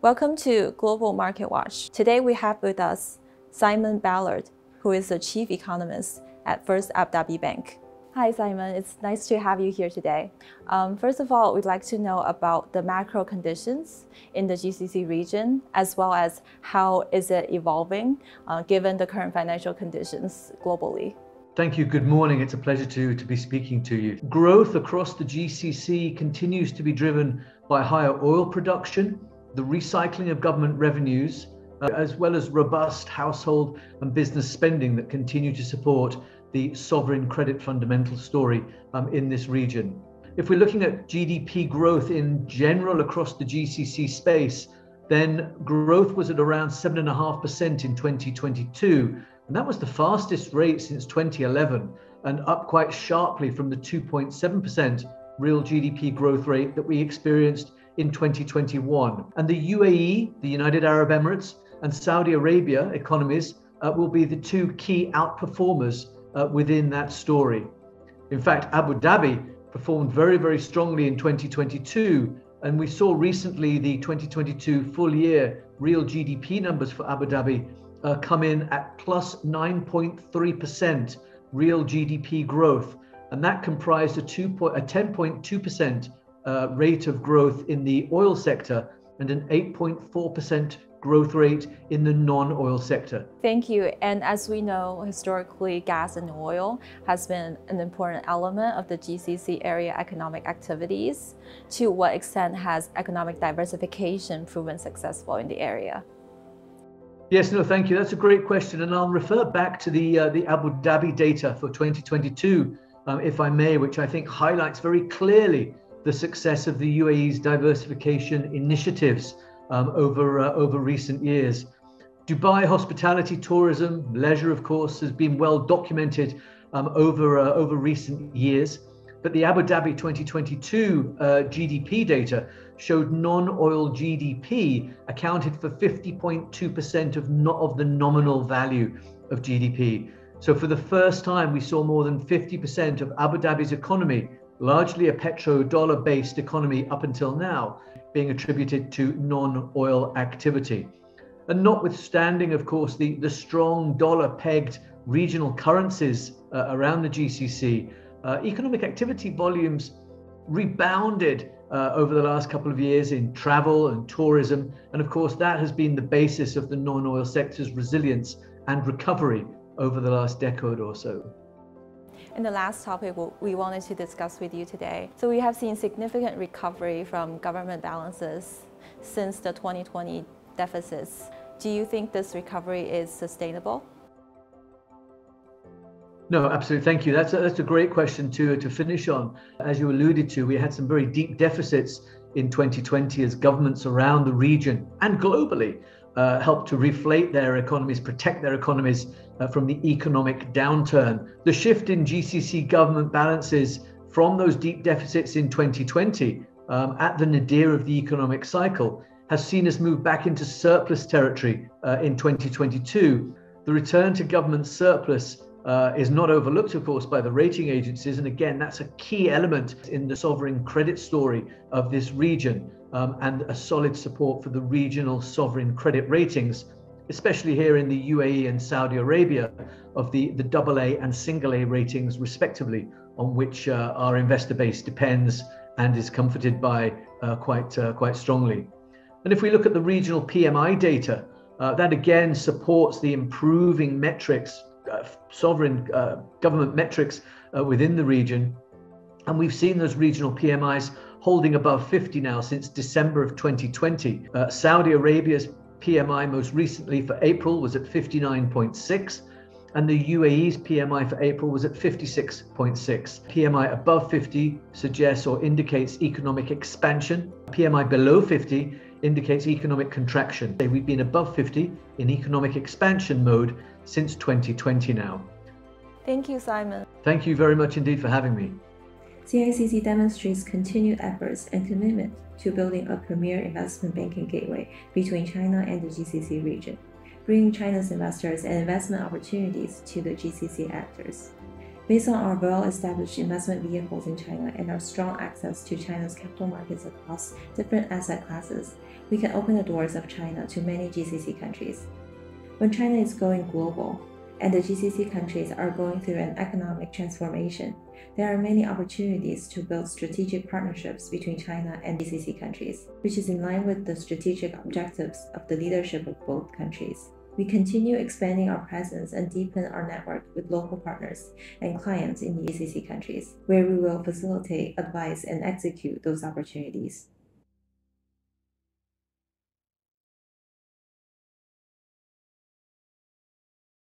Welcome to Global Market Watch. Today we have with us Simon Ballard, who is the Chief Economist at First Abu Dhabi Bank. Hi Simon, it's nice to have you here today. First of all, we'd like to know about the macro conditions in the GCC region, as well as how is it evolving given the current financial conditions globally. Thank you. Good morning. It's a pleasure to be speaking to you. Growth across the GCC continues to be driven by higher oil production, the recycling of government revenues, as well as robust household and business spending that continue to support the sovereign credit fundamental story in this region. If we're looking at GDP growth in general across the GCC space, then growth was at around 7.5% in 2022. And that was the fastest rate since 2011 and up quite sharply from the 2.7% real GDP growth rate that we experienced in 2021. And the UAE, the United Arab Emirates, and Saudi Arabia economies will be the two key outperformers within that story. In fact, Abu Dhabi performed very, very strongly in 2022. And we saw recently the 2022 full year real GDP numbers for Abu Dhabi come in at plus 9.3% real GDP growth. And that comprised a 10.2% rate of growth in the oil sector and an 8.4% growth rate in the non-oil sector. Thank you. And as we know, historically, gas and oil has been an important element of the GCC area economic activities. To what extent has economic diversification proven successful in the area? Yes, no, thank you. That's a great question. And I'll refer back to the Abu Dhabi data for 2022, if I may, which I think highlights very clearly the success of the UAE's diversification initiatives over recent years. Dubai hospitality, tourism, leisure, of course, has been well documented over recent years. But the Abu Dhabi 2022 GDP data showed non-oil GDP accounted for 50.2% of the nominal value of GDP. So for the first time, we saw more than 50% of Abu Dhabi's economy, largely a petrodollar based economy up until now, being attributed to non-oil activity. And notwithstanding, of course, the strong dollar-pegged regional currencies around the GCC, economic activity volumes rebounded over the last couple of years in travel and tourism. And of course, that has been the basis of the non-oil sector's resilience and recovery over the last decade or so. And the last topic we wanted to discuss with you today. So we have seen significant recovery from government balances since the 2020 deficits. Do you think this recovery is sustainable? No, absolutely. Thank you. That's a great question to finish on. As you alluded to, we had some very deep deficits in 2020 as governments around the region and globally helped to reflate their economies, protect their economies from the economic downturn. The shift in GCC government balances from those deep deficits in 2020 at the nadir of the economic cycle has seen us move back into surplus territory in 2022. The return to government surplus is not overlooked, of course, by the rating agencies. And again, that's a key element in the sovereign credit story of this region and a solid support for the regional sovereign credit ratings, especially here in the UAE and Saudi Arabia, of the AA and single A ratings, respectively, on which our investor base depends and is comforted by quite strongly. And if we look at the regional PMI data, that again supports the improving metrics, sovereign government metrics within the region. And we've seen those regional PMIs holding above 50 now since December of 2020. Saudi Arabia's PMI most recently for April was at 59.6, and the UAE's PMI for April was at 56.6. PMI above 50 suggests or indicates economic expansion. PMI below 50 indicates economic contraction. We've been above 50 in economic expansion mode since 2020 now. Thank you, Simon. Thank you very much indeed for having me. CICC demonstrates continued efforts and commitment to building a premier investment banking gateway between China and the GCC region, bringing China's investors and investment opportunities to the GCC actors. Based on our well-established investment vehicles in China and our strong access to China's capital markets across different asset classes, we can open the doors of China to many GCC countries. When China is going global, and the GCC countries are going through an economic transformation, there are many opportunities to build strategic partnerships between China and GCC countries, which is in line with the strategic objectives of the leadership of both countries. We continue expanding our presence and deepen our network with local partners and clients in GCC countries, where we will facilitate, advise, and execute those opportunities.